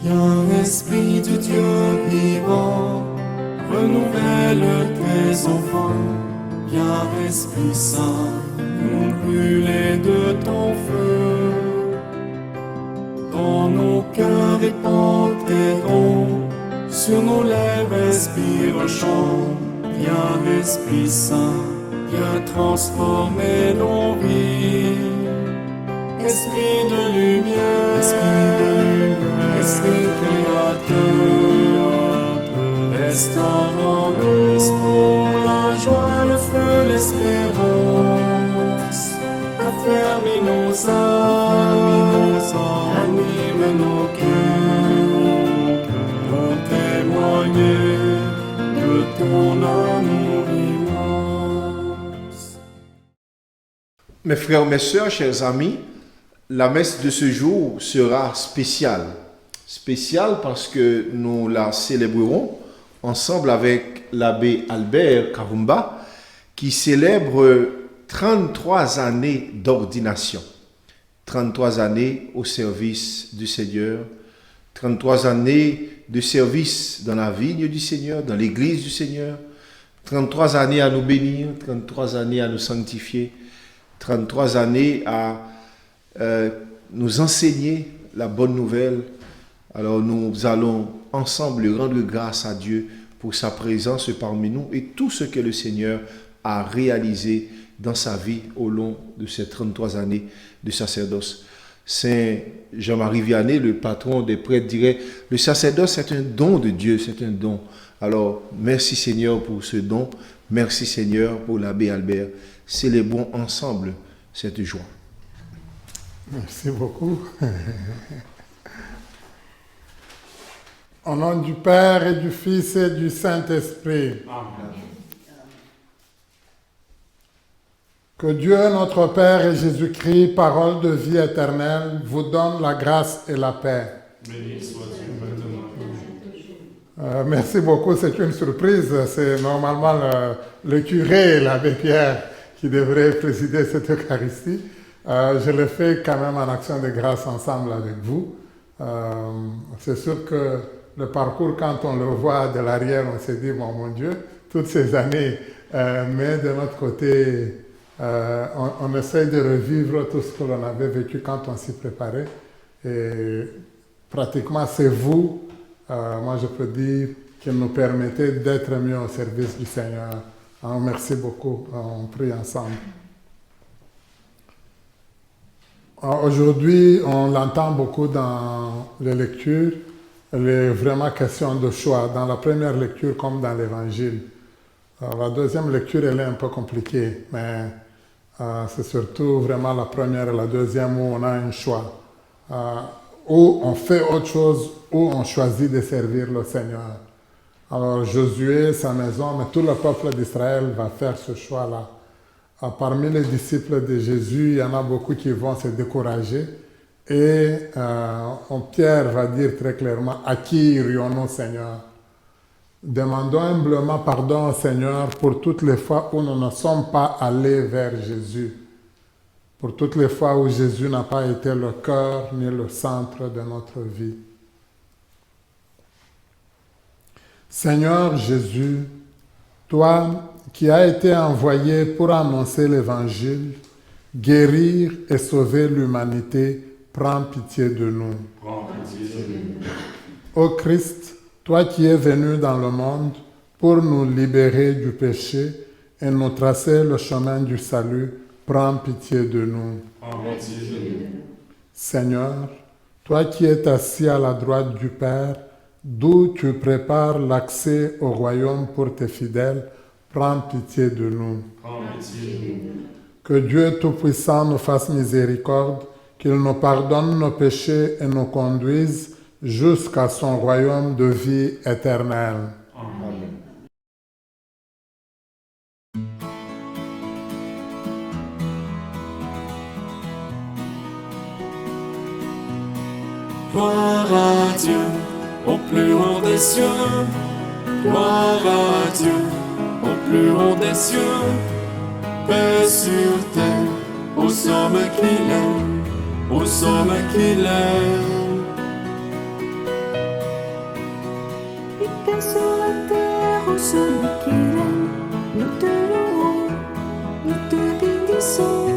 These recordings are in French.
Viens, Esprit de Dieu vivant, renouvelle tes enfants. Viens, Esprit Saint, nous brûler de ton feu. Dans nos cœurs répand tes dons, sur nos lèvres expire chant. Viens, Esprit Saint, viens transformer nos vies. Esprit de lumière, Esprit créateur, restaure en nous la joie, le feu, l'espérance. Affermis nos âmes, anime nos cœurs, pour témoigner de ton amour immense. Mes frères, mes sœurs, chers amis, la messe de ce jour sera spéciale. Spéciale parce que nous la célébrerons ensemble avec l'abbé Albert Karumba qui célèbre 33 années d'ordination. 33 années au service du Seigneur, 33 années de service dans la vigne du Seigneur, dans l'église du Seigneur, 33 années à nous bénir, 33 années à nous sanctifier, 33 années à nous enseigner la bonne nouvelle. Alors nous allons ensemble rendre grâce à Dieu pour sa présence parmi nous et tout ce que le Seigneur a réalisé dans sa vie au long de ces 33 années de sacerdoce. Saint Jean-Marie Vianney, le patron des prêtres, dirait « Le sacerdoce, c'est un don de Dieu, c'est un don. » Alors, merci Seigneur pour ce don. Merci Seigneur pour l'abbé Albert. Célébrons ensemble cette joie. Merci beaucoup. Au nom du Père et du Fils et du Saint-Esprit. Amen. Que Dieu, notre Père et Jésus-Christ, parole de vie éternelle, vous donne la grâce et la paix. Béni sois-tu maintenant. Merci beaucoup, c'est une surprise. C'est normalement le curé, l'abbé Pierre, qui devrait présider cette Eucharistie. Je le fais quand même en action de grâce ensemble avec vous. C'est sûr que le parcours, quand on le voit de l'arrière, on se dit, bon, mon Dieu, toutes ces années, mais de notre côté, on essaye de revivre tout ce que l'on avait vécu quand on s'y préparait. Et pratiquement, c'est vous, moi je peux dire, qui nous permettez d'être mieux au service du Seigneur. Merci beaucoup, on prie ensemble. Aujourd'hui, on l'entend beaucoup dans les lectures, il est vraiment question de choix, dans la première lecture comme dans l'Évangile. La deuxième lecture, elle est un peu compliquée, mais c'est surtout vraiment la première et la deuxième où on a un choix. Où on fait autre chose, où on choisit de servir le Seigneur. Alors Josué, sa maison, mais tout le peuple d'Israël va faire ce choix-là. Parmi les disciples de Jésus, il y en a beaucoup qui vont se décourager. Et Pierre va dire très clairement, à qui irions-nous, Seigneur? Demandons humblement pardon au Seigneur pour toutes les fois où nous ne sommes pas allés vers Jésus. Pour toutes les fois où Jésus n'a pas été le cœur ni le centre de notre vie. Seigneur Jésus, toi qui as été envoyé pour annoncer l'Évangile, guérir et sauver l'humanité, prends pitié de nous. Prends pitié de nous. Ô Christ, toi qui es venu dans le monde pour nous libérer du péché et nous tracer le chemin du salut, prends pitié de nous. Prends pitié de nous. Seigneur, toi qui es assis à la droite du Père, d'où tu prépares l'accès au royaume pour tes fidèles, prends pitié de nous. Prends pitié de nous. Que Dieu Tout-Puissant nous fasse miséricorde, qu'il nous pardonne nos péchés et nous conduise jusqu'à son royaume de vie éternelle. Amen. Gloire à Dieu au plus haut des cieux. Gloire à Dieu au plus haut des cieux. Paix sur terre aux hommes qu'il aime, aux hommes qu'il aime. et paix sur la terre aux hommes qu'il aime. Nous te louons, nous te bénissons.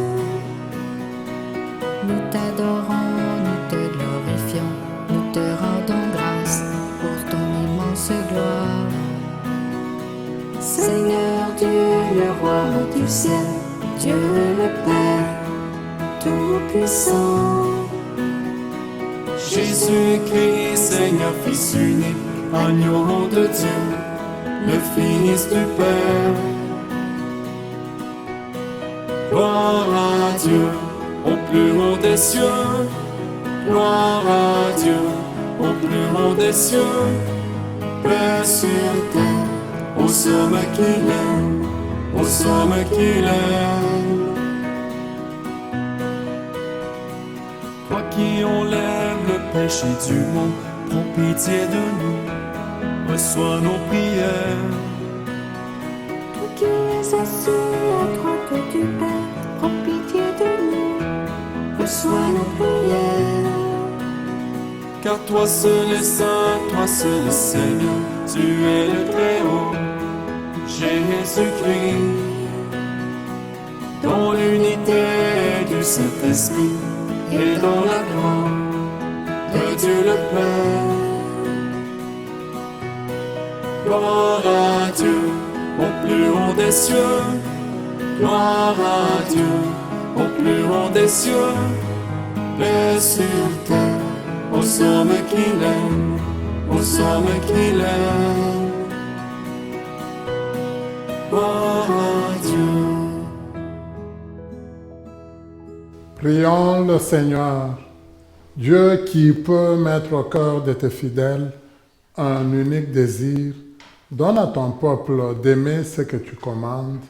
Nous t'adorons, nous te glorifions, nous te rendons grâce pour ton immense gloire. Seigneur Dieu, le roi du ciel, Dieu le Père, Tout-Puissant. Jésus-Christ, Seigneur, Fils unique, agneau de Dieu, le Fils du Père. Gloire à Dieu, au plus haut des cieux. Gloire à Dieu, au plus haut des cieux. Paix sur terre, aux hommes qu'il aime, aux hommes qu'il aime. Toi qui enlèves le péché du monde, prends pitié de nous, reçois nos prières. Toi qui es assis à la droite du Père, prends pitié de nous, reçois nos prières. Car toi seul est saint, toi seul est Seigneur, tu es le Très-Haut, Jésus-Christ. Dans l'unité du Saint-Esprit et dans la gloire de Dieu le Père. Gloire à Dieu, au plus haut des cieux. Gloire à Dieu, au plus haut des cieux. Paix sur terre, aux hommes qu'il aime, aux hommes qu'il aime. Gloire à Dieu. Prions le Seigneur, Dieu qui peut mettre au cœur de tes fidèles un unique désir, donne à ton peuple d'aimer ce que tu commandes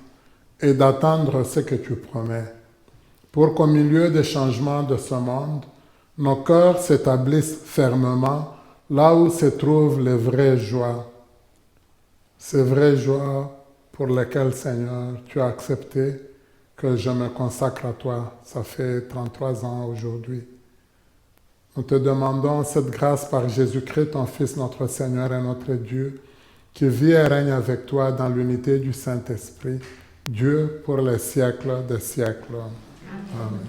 et d'attendre ce que tu promets, pour qu'au milieu des changements de ce monde, nos cœurs s'établissent fermement là où se trouvent les vraies joies. Ces vraies joies pour lesquelles, Seigneur, tu as accepté que je me consacre à toi. Ça fait 33 ans aujourd'hui. Nous te demandons cette grâce par Jésus-Christ, ton Fils, notre Seigneur et notre Dieu, qui vit et règne avec toi dans l'unité du Saint-Esprit, Dieu pour les siècles des siècles. Amen.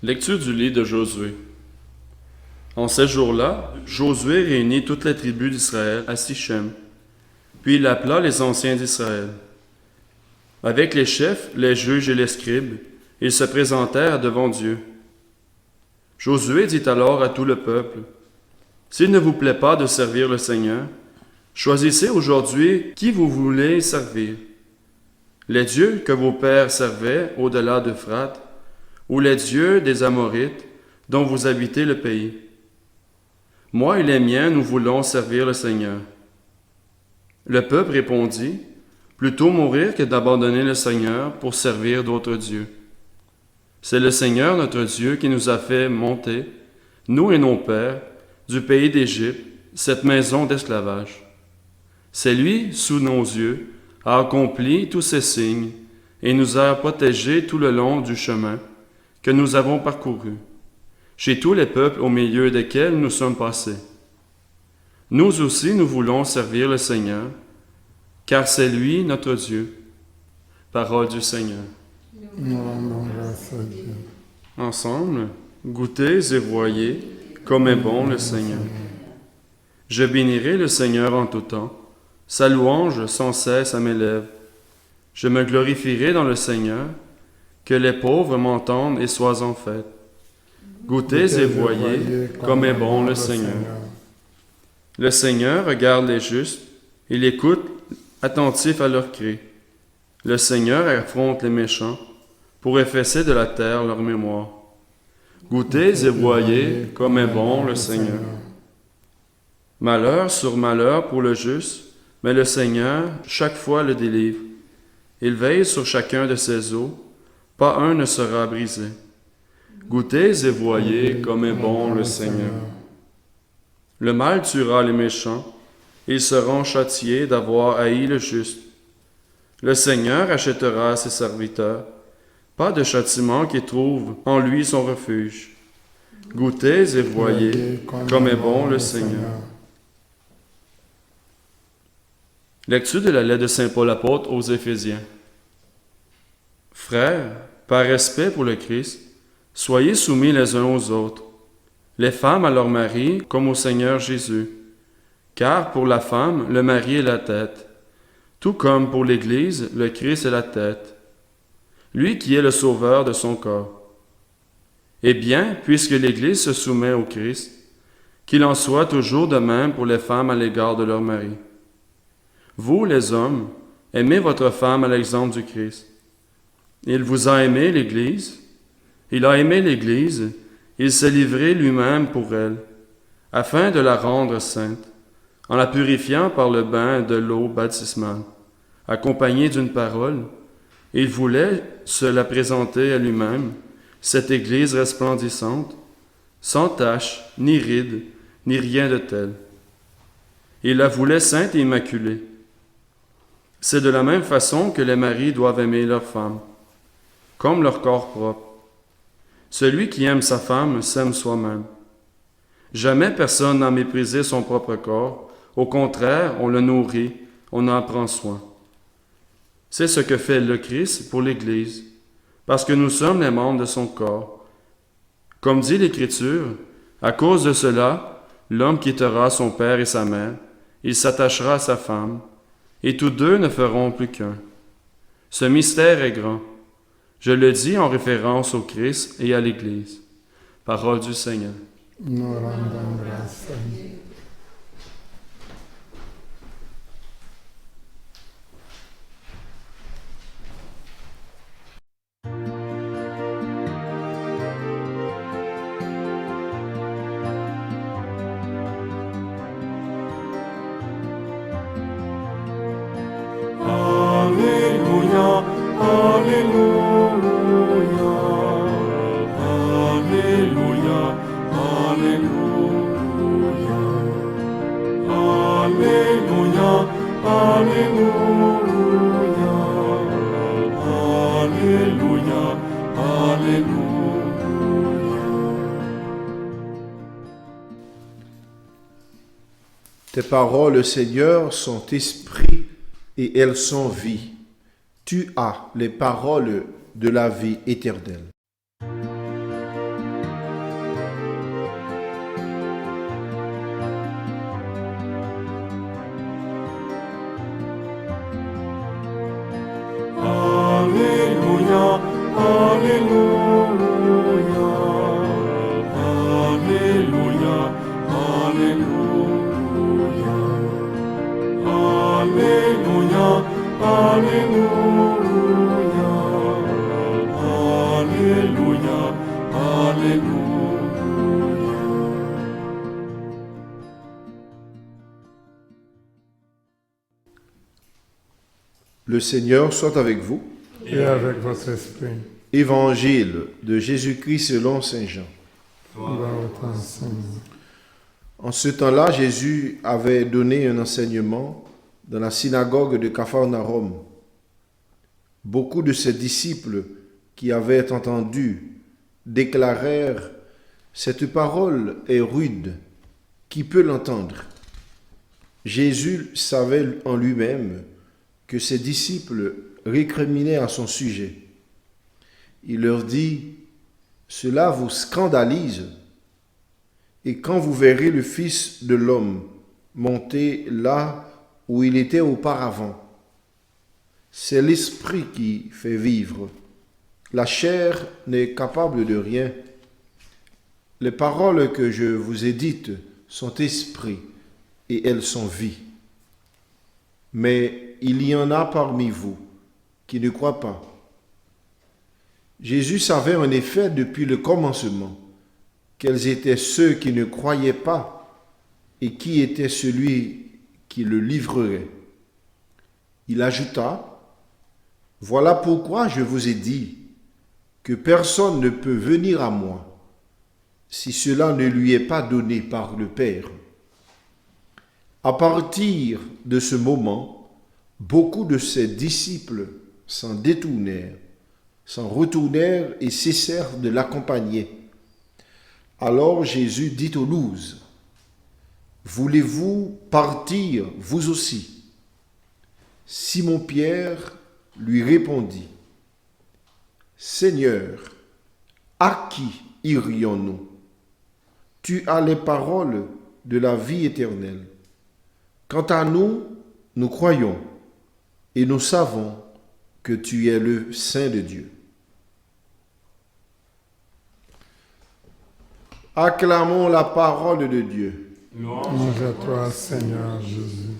Lecture du livre de Josué. En ces jours-là, Josué réunit toutes les tribus d'Israël à Sichem. Puis il appela les anciens d'Israël. Avec les chefs, les juges et les scribes, ils se présentèrent devant Dieu. Josué dit alors à tout le peuple, « S'il ne vous plaît pas de servir le Seigneur, choisissez aujourd'hui qui vous voulez servir. Les dieux que vos pères servaient au-delà d'Euphrate, ou les dieux des Amorites dont vous habitez le pays. Moi et les miens, nous voulons servir le Seigneur. » Le peuple répondit, « Plutôt mourir que d'abandonner le Seigneur pour servir d'autres dieux. C'est le Seigneur notre Dieu qui nous a fait monter, nous et nos pères, du pays d'Égypte, cette maison d'esclavage. C'est lui, sous nos yeux, a accompli tous ces signes et nous a protégés tout le long du chemin que nous avons parcouru, chez tous les peuples au milieu desquels nous sommes passés. Nous aussi, nous voulons servir le Seigneur, car c'est lui notre Dieu. » Parole du Seigneur. Nous rendons grâce à Dieu. Ensemble, goûtez et voyez comme est bon le Seigneur. Je bénirai le Seigneur en tout temps, sa louange sans cesse à mes lèvres. Je me glorifierai dans le Seigneur, que les pauvres m'entendent et soient en fête. Goûtez et voyez comme est bon le Seigneur. Le Seigneur regarde les justes, il écoute, attentif à leurs cris. Le Seigneur affronte les méchants pour effacer de la terre leur mémoire. Goûtez et voyez comme est bon le Seigneur. Malheur sur malheur pour le juste, mais le Seigneur chaque fois le délivre. Il veille sur chacun de ses os, pas un ne sera brisé. Goûtez et voyez comme est bon le Seigneur. Le mal tuera les méchants, Ils seront châtiés d'avoir haï le juste. Le Seigneur achètera à ses serviteurs, pas de châtiment qui trouve en lui son refuge. Goûtez et voyez comme est bon le Seigneur. Lecture de la lettre de Saint Paul apôtre aux Éphésiens. Frères, par respect pour le Christ, soyez soumis les uns aux autres, les femmes à leurs maris comme au Seigneur Jésus. Car pour la femme, le mari est la tête, tout comme pour l'Église, le Christ est la tête, lui qui est le sauveur de son corps. Eh bien, puisque l'Église se soumet au Christ, qu'il en soit toujours de même pour les femmes à l'égard de leur mari. Vous, les hommes, aimez votre femme à l'exemple du Christ. Il vous a aimé, l'Église. Il a aimé l'Église. Il s'est livré lui-même pour elle, afin de la rendre sainte, en la purifiant par le bain de l'eau baptismale, accompagnée d'une parole. Il voulait se la présenter à lui-même, cette Église resplendissante, sans tache, ni ride, ni rien de tel. Il la voulait sainte et immaculée. C'est de la même façon que les maris doivent aimer leurs femmes, comme leur corps propre. Celui qui aime sa femme s'aime soi-même. Jamais personne n'a méprisé son propre corps. Au contraire, on le nourrit, on en prend soin. C'est ce que fait le Christ pour l'Église, parce que nous sommes les membres de son corps. Comme dit l'Écriture, à cause de cela, l'homme quittera son père et sa mère, il s'attachera à sa femme, et tous deux ne feront plus qu'un. Ce mystère est grand. Je le dis en référence au Christ et à l'Église. Parole du Seigneur. Nous rendons grâce à Dieu. Alléluia, Alléluia, Alléluia, Alléluia, Alléluia, Alléluia, Alléluia, Alléluia. Tes paroles, Seigneur, sont esprit et elles sont vie. Tu as les paroles de la vie éternelle. Alléluia, Alléluia, Alléluia, Alléluia, Alléluia, Alléluia, Alléluia, Alléluia. Le Seigneur soit avec vous. Et avec votre esprit. Évangile de Jésus-Christ selon Saint Jean. Gloire au temps, Seigneur. En ce temps-là, Jésus avait donné un enseignement dans la synagogue de Capharnaüm. Beaucoup de ses disciples qui avaient entendu déclarèrent « Cette parole est rude, qui peut l'entendre ?» Jésus savait en lui-même que ses disciples récriminaient à son sujet. Il leur dit « Cela vous scandalise, et quand vous verrez le Fils de l'homme monter là où il était auparavant, c'est l'esprit qui fait vivre. La chair n'est capable de rien. Les paroles que je vous ai dites sont esprit et elles sont vie. Mais il y en a parmi vous qui ne croient pas. Jésus savait en effet depuis le commencement quels étaient ceux qui ne croyaient pas et qui était celui qui le livrerait. Il ajouta, « Voilà pourquoi je vous ai dit que personne ne peut venir à moi si cela ne lui est pas donné par le Père. À partir de ce moment, beaucoup de ses disciples s'en détournèrent, s'en retournèrent et cessèrent de l'accompagner. Alors Jésus dit aux 12, « Voulez-vous partir, vous aussi ?» Simon-Pierre lui répondit, « Seigneur, à qui irions-nous? Tu as les paroles de la vie éternelle. Quant à nous, nous croyons et nous savons que tu es le Saint de Dieu. » Acclamons la parole de Dieu. Louange à toi, Seigneur Jésus.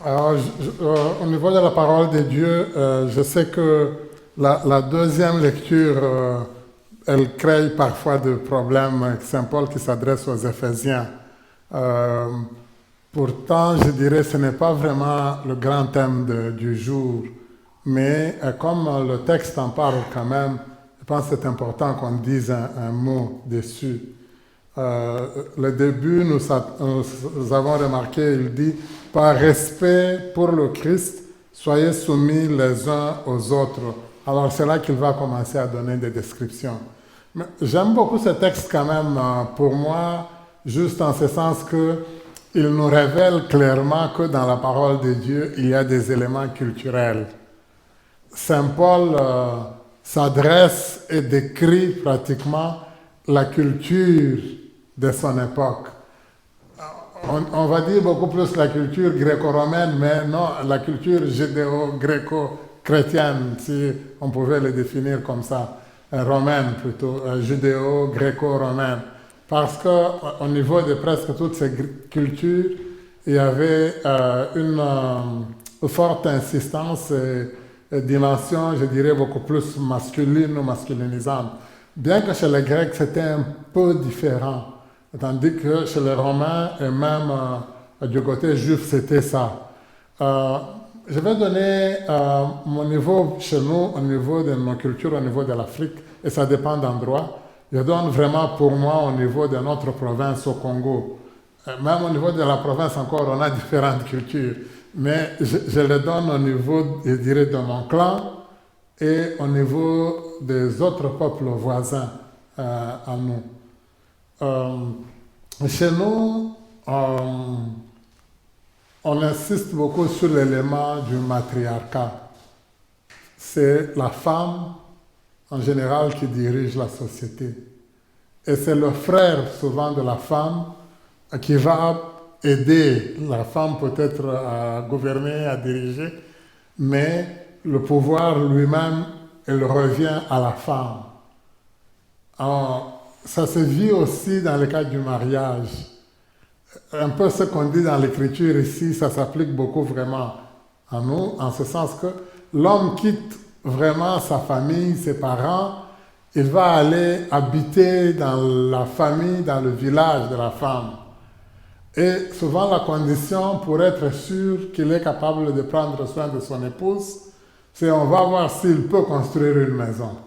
Alors, au niveau de la parole de Dieu, je sais que la deuxième lecture, elle crée parfois des problèmes. Saint Paul qui s'adresse aux Éphésiens. Pourtant, je dirais que ce n'est pas vraiment le grand thème du jour, mais comme le texte en parle quand même, je pense que c'est important qu'on dise un mot dessus. Le début, nous avons remarqué, il dit « Par respect pour le Christ, soyez soumis les uns aux autres ». Alors c'est là qu'il va commencer à donner des descriptions. Mais j'aime beaucoup ce texte quand même, pour moi, juste en ce sens qu'il nous révèle clairement que dans la parole de Dieu, il y a des éléments culturels. Saint Paul s'adresse et décrit pratiquement la culture de son époque. On va dire beaucoup plus la culture gréco-romaine, mais non, la culture judéo-gréco-chrétienne, si on pouvait le définir comme ça, romaine plutôt, judéo-gréco-romaine. Parce qu'au niveau de presque toutes ces cultures, il y avait une forte insistance et dimension, je dirais, beaucoup plus masculine ou masculinisante. Bien que chez les Grecs, c'était un peu différent. Tandis que chez les Romains et même du côté juif, c'était ça. Je vais donner mon niveau chez nous, au niveau de nos cultures, au niveau de l'Afrique, et ça dépend d'endroit. Je donne vraiment pour moi au niveau de notre province au Congo. Même au niveau de la province encore, on a différentes cultures. Mais je le donne au niveau, je dirais, de mon clan et au niveau des autres peuples voisins à nous. Chez nous, on insiste beaucoup sur l'élément du matriarcat. C'est la femme, en général, qui dirige la société. Et c'est le frère, souvent, de la femme qui va aider la femme peut-être à gouverner, à diriger, mais le pouvoir lui-même, il revient à la femme. Alors, ça se vit aussi dans le cadre du mariage. Un peu ce qu'on dit dans l'écriture ici, ça s'applique beaucoup vraiment à nous, en ce sens que l'homme quitte vraiment sa famille, ses parents, il va aller habiter dans la famille, dans le village de la femme. Et souvent la condition pour être sûr qu'il est capable de prendre soin de son épouse, c'est on va voir s'il peut construire une maison.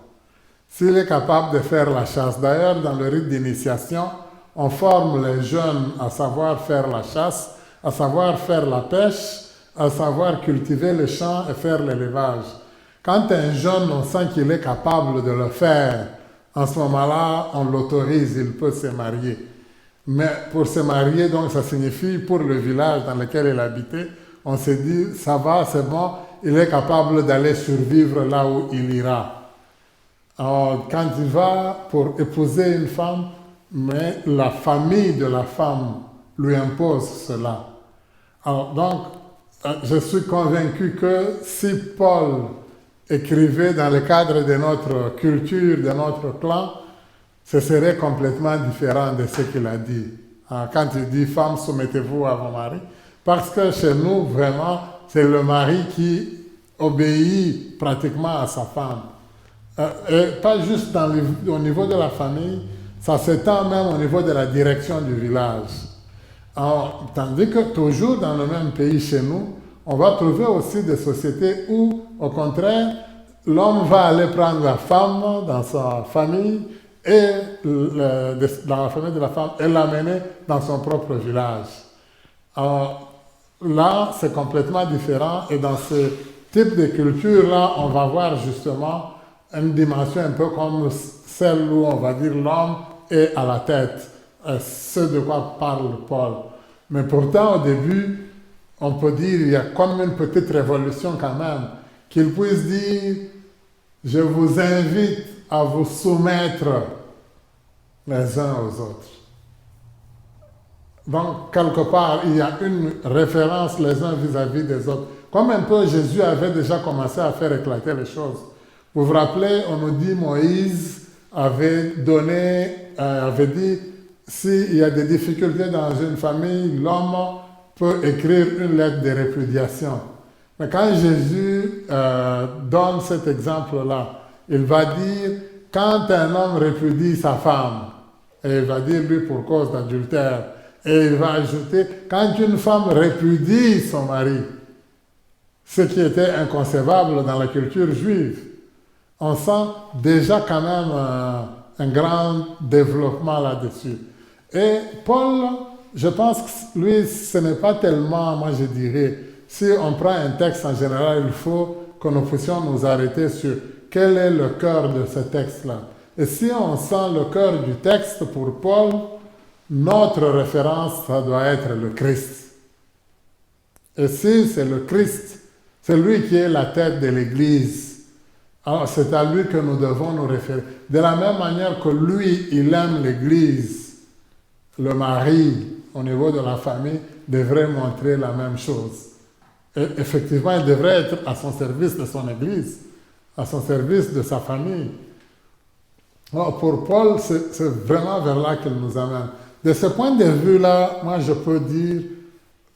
S'il est capable de faire la chasse. D'ailleurs, dans le rite d'initiation, on forme les jeunes à savoir faire la chasse, à savoir faire la pêche, à savoir cultiver les champs et faire l'élevage. Quand un jeune, on sent qu'il est capable de le faire, en ce moment-là, on l'autorise, il peut se marier. Mais pour se marier, donc, ça signifie, pour le village dans lequel il habitait, on s'est dit, ça va, c'est bon, il est capable d'aller survivre là où il ira. Alors, quand il va pour épouser une femme, mais la famille de la femme lui impose cela. Alors, donc, je suis convaincu que si Paul écrivait dans le cadre de notre culture, de notre clan, ce serait complètement différent de ce qu'il a dit. Quand il dit « Femmes, soumettez-vous à vos maris », parce que chez nous, vraiment, c'est le mari qui obéit pratiquement à sa femme. Et pas juste au niveau de la famille, ça s'étend même au niveau de la direction du village. Alors, tandis que toujours dans le même pays chez nous, on va trouver aussi des sociétés où, au contraire, l'homme va aller prendre la femme dans sa famille et dans la famille de la femme et l'amener dans son propre village. Alors, là, c'est complètement différent et dans ce type de culture-là, on va voir justement une dimension un peu comme celle où on va dire l'homme est à la tête, ce de quoi parle Paul. Mais pourtant, au début, on peut dire il y a comme une petite révolution quand même, qu'il puisse dire « Je vous invite à vous soumettre les uns aux autres ». Donc, quelque part, il y a une référence les uns vis-à-vis des autres. Comme un peu Jésus avait déjà commencé à faire éclater les choses. Vous vous rappelez, on nous dit Moïse avait dit s'il y a des difficultés dans une famille, l'homme peut écrire une lettre de répudiation. Mais quand Jésus donne cet exemple-là, il va dire quand un homme répudie sa femme, et il va dire lui pour cause d'adultère, et il va ajouter quand une femme répudie son mari, ce qui était inconcevable dans la culture juive. On sent déjà quand même un grand développement là-dessus. Et Paul, je pense que lui, ce n'est pas tellement, moi je dirais, si on prend un texte en général, il faut que nous puissions nous arrêter sur quel est le cœur de ce texte-là. Et si on sent le cœur du texte pour Paul, notre référence, ça doit être le Christ. Et si c'est le Christ, c'est lui qui est la tête de l'Église. Alors, c'est à lui que nous devons nous référer. De la même manière que lui, il aime l'Église, le mari, au niveau de la famille, devrait montrer la même chose. Et effectivement, il devrait être à son service de son Église, à son service de sa famille. Alors, pour Paul, c'est vraiment vers là qu'il nous amène. De ce point de vue-là, moi, je peux dire,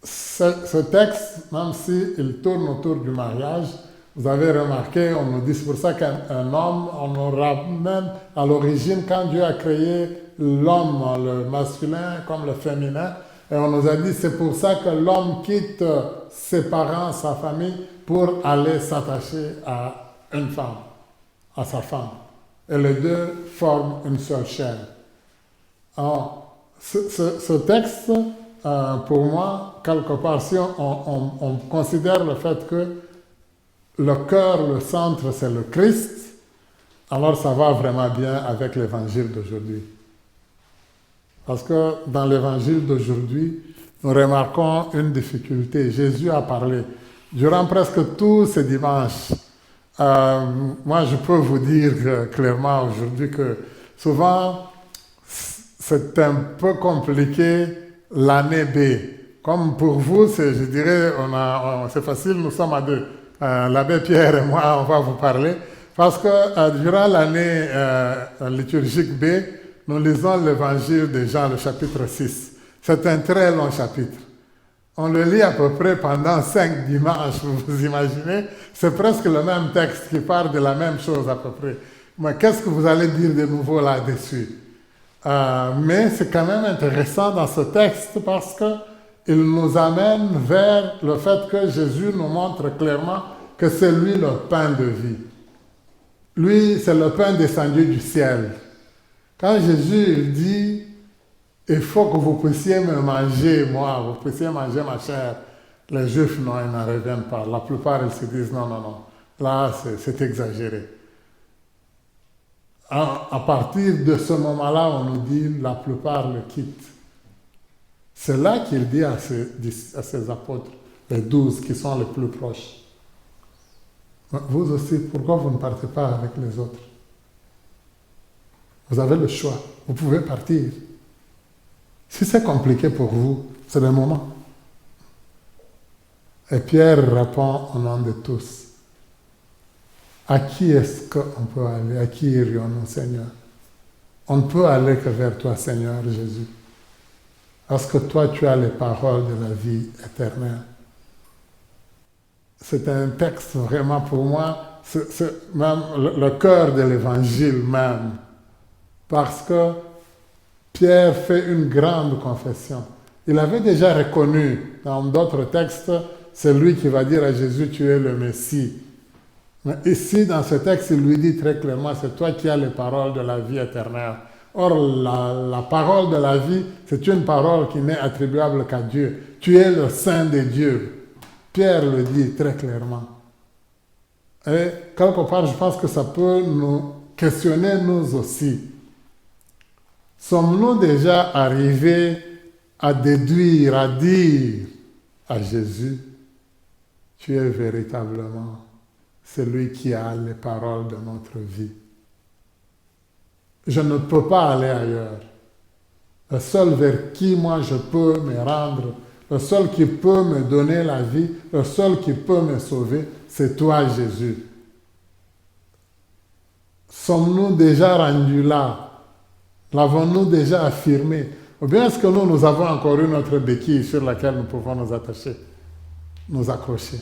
ce texte, même s'il tourne autour du mariage, vous avez remarqué, on nous dit, c'est pour ça qu'un homme, on nous ramène à l'origine, quand Dieu a créé l'homme, le masculin comme le féminin, et on nous a dit, c'est pour ça que l'homme quitte ses parents, sa famille, pour aller s'attacher à une femme, à sa femme. Et les deux forment une seule chair. Alors, ce texte, pour moi, quelque part, si on considère le fait que le cœur, le centre, c'est le Christ, alors ça va vraiment bien avec l'évangile d'aujourd'hui. Parce que dans l'évangile d'aujourd'hui, nous remarquons une difficulté. Jésus a parlé. Durant presque tous ces dimanches, moi je peux vous dire clairement aujourd'hui que souvent, c'est un peu compliqué l'année B. Comme pour vous, je dirais, c'est facile, nous sommes à deux. L'abbé Pierre et moi, on va vous parler. Parce que durant l'année liturgique B, nous lisons l'évangile de Jean, le chapitre 6. C'est un très long chapitre. On le lit à peu près pendant 5 dimanches, vous imaginez. C'est presque le même texte qui parle de la même chose à peu près. Mais qu'est-ce que vous allez dire de nouveau là-dessus? Mais c'est quand même intéressant dans ce texte parce qu'il nous amène vers le fait que Jésus nous montre clairement que c'est lui le pain de vie. Lui, c'est le pain descendu du ciel. Quand Jésus dit « Il faut que vous puissiez me manger, moi, vous puissiez manger ma chair », les Juifs, non, ils n'en reviennent pas. La plupart, ils se disent « Non, non, non, là, c'est exagéré ». À partir de ce moment-là, on nous dit « La plupart le quittent ». C'est là qu'il dit à ses apôtres, les 12 qui sont les plus proches, vous aussi, pourquoi vous ne partez pas avec les autres? Vous avez le choix, vous pouvez partir. Si c'est compliqué pour vous, c'est le moment. Et Pierre répond au nom de tous. À qui est-ce qu'on peut aller? À qui irions-nous, Seigneur? On ne peut aller que vers toi, Seigneur Jésus. Parce que toi, tu as les paroles de la vie éternelle. C'est un texte vraiment pour moi, c'est même le cœur de l'évangile même. Parce que Pierre fait une grande confession. Il avait déjà reconnu dans d'autres textes c'est lui qui va dire à Jésus, tu es le Messie. Mais ici, dans ce texte, il lui dit très clairement, c'est toi qui as les paroles de la vie éternelle. Or, la parole de la vie, c'est une parole qui n'est attribuable qu'à Dieu. Tu es le Saint de Dieu. Pierre le dit très clairement. Et quelque part, je pense que ça peut nous questionner nous aussi. Sommes-nous déjà arrivés à déduire, à dire à Jésus, tu es véritablement celui qui a les paroles de notre vie. Je ne peux pas aller ailleurs. Le seul vers qui moi je peux me rendre, le seul qui peut me donner la vie, le seul qui peut me sauver, c'est toi Jésus. Sommes-nous déjà rendus là? L'avons-nous déjà affirmé? Ou bien est-ce que nous avons encore une autre béquille sur laquelle nous pouvons nous attacher, nous accrocher?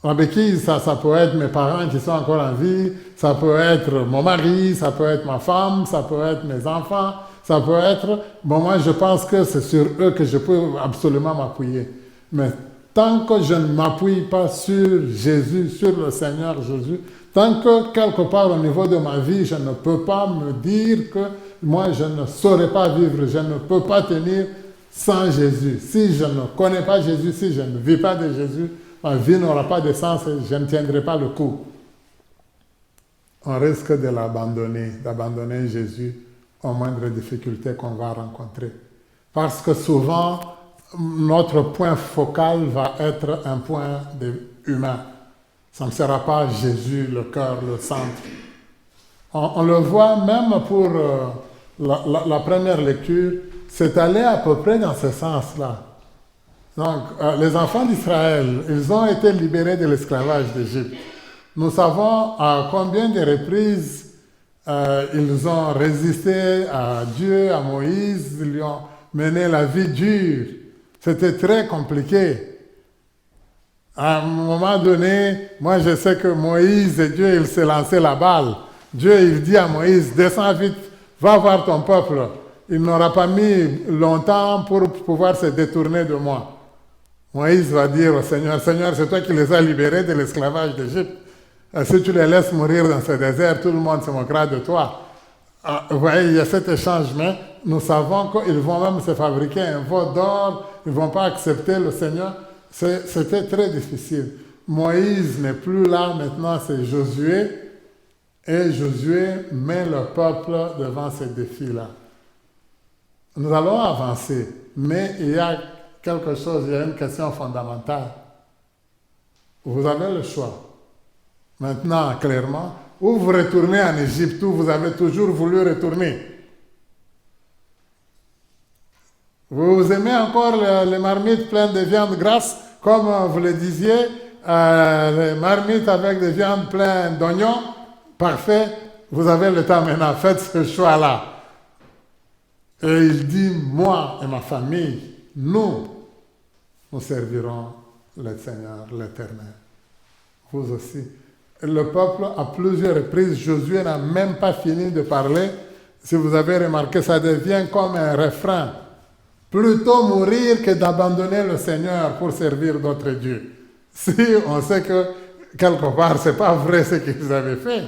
La béquille, ça peut être mes parents qui sont encore en vie, ça peut être mon mari, ça peut être ma femme, ça peut être mes enfants, ça peut être... Bon, moi, je pense que c'est sur eux que je peux absolument m'appuyer. Mais tant que je ne m'appuie pas sur Jésus, sur le Seigneur Jésus, tant que quelque part au niveau de ma vie, je ne peux pas me dire que moi, je ne saurais pas vivre, je ne peux pas tenir sans Jésus. Si je ne connais pas Jésus, si je ne vis pas de Jésus, ma vie n'aura pas de sens et je ne tiendrai pas le coup. On risque de l'abandonner, d'abandonner Jésus aux moindres difficultés qu'on va rencontrer. Parce que souvent, notre point focal va être un point humain. Ça ne sera pas Jésus, le cœur, le centre. On le voit même pour la première lecture, c'est allé à peu près dans ce sens-là. Donc, les enfants d'Israël, ils ont été libérés de l'esclavage d'Égypte. Nous savons à combien de reprises ils ont résisté à Dieu, à Moïse, ils lui ont mené la vie dure. C'était très compliqué. À un moment donné, moi je sais que Moïs et Dieu, ils se lançaient la balle. Dieu, il dit à Moïse, descends vite, va voir ton peuple. Il n'aura pas mis longtemps pour pouvoir se détourner de moi. Moïse va dire au Seigneur, Seigneur, c'est toi qui les as libérés de l'esclavage d'Égypte. Si tu les laisses mourir dans ce désert, tout le monde se moquera de toi. Vous voyez, il y a cet échange, mais nous savons qu'ils vont même se fabriquer un veau d'or, ils ne vont pas accepter le Seigneur. C'était très difficile. Moïse n'est plus là, maintenant c'est Josué, et Josué met le peuple devant ces défis-là. Nous allons avancer, mais il y a quelque chose, il y a une question fondamentale. Vous avez le choix. Maintenant, clairement, ou vous retournez en Égypte, où vous avez toujours voulu retourner. Vous aimez encore les marmites pleines de viande grasse, comme vous le disiez, les marmites avec des viandes pleines d'oignons. Parfait, vous avez le temps maintenant, faites ce choix-là. Et il dit, moi et ma famille, nous servirons le Seigneur, l'Éternel. Vous aussi. Et le peuple, à plusieurs reprises, Josué n'a même pas fini de parler. Si vous avez remarqué, ça devient comme un refrain. Plutôt mourir que d'abandonner le Seigneur pour servir d'autres dieux. Si on sait que, quelque part, ce n'est pas vrai ce qu'ils avaient fait,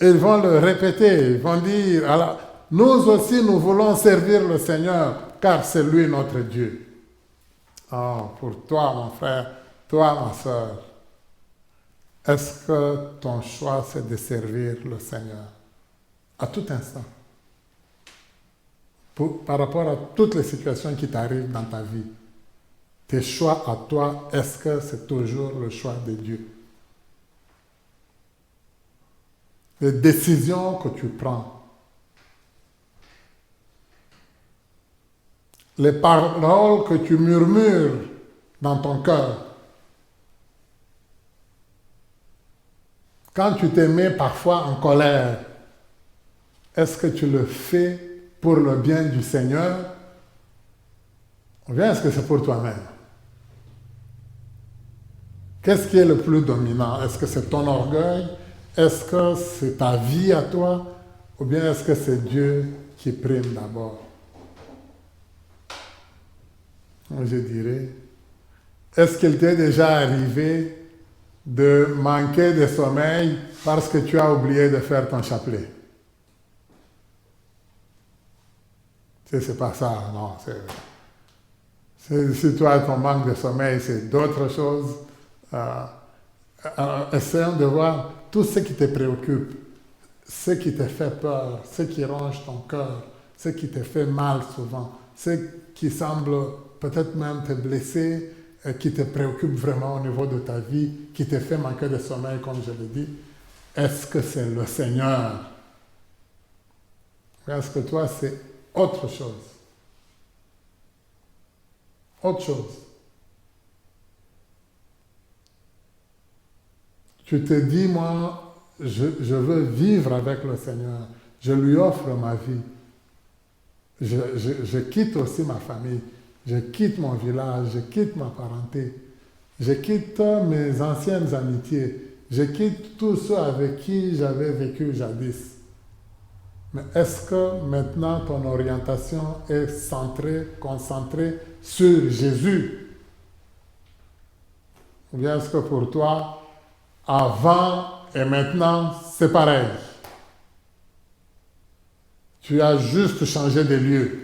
ils vont le répéter, ils vont dire, alors, nous aussi, nous voulons servir le Seigneur, car c'est lui notre Dieu. Oh, pour toi, mon frère, toi, ma soeur, est-ce que ton choix, c'est de servir le Seigneur à tout instant? Par rapport à toutes les situations qui t'arrivent dans ta vie, tes choix à toi, est-ce que c'est toujours le choix de Dieu? Les décisions que tu prends, les paroles que tu murmures dans ton cœur, quand tu te mets parfois en colère, est-ce que tu le fais pour le bien du Seigneur ou bien est-ce que c'est pour toi-même? Qu'est-ce qui est le plus dominant? Est-ce que c'est ton orgueil? Est-ce que c'est ta vie à toi? Ou bien est-ce que c'est Dieu qui prime d'abord? Je dirais, Est-ce qu'il t'est déjà arrivé de manquer de sommeil parce que tu as oublié de faire ton chapelet? C'est pas ça, non. Si toi, ton manque de sommeil, c'est d'autres choses. Alors, essayons de voir tout ce qui te préoccupe, ce qui te fait peur, ce qui ronge ton cœur, ce qui te fait mal souvent, ce qui semble peut-être même te blesser, qui te préoccupe vraiment au niveau de ta vie, qui te fait manquer de sommeil, comme je l'ai dit. Est-ce que c'est le Seigneur? Ou est-ce que toi, c'est autre chose? Autre chose. Tu te dis, moi, je veux vivre avec le Seigneur. Je lui offre ma vie. Je quitte aussi ma famille. Je quitte mon village. Je quitte ma parenté. Je quitte mes anciennes amitiés. Je quitte tous ceux avec qui j'avais vécu jadis. Mais est-ce que maintenant ton orientation est centrée, concentrée sur Jésus? Ou bien est-ce que pour toi, avant et maintenant, c'est pareil? Tu as juste changé de lieu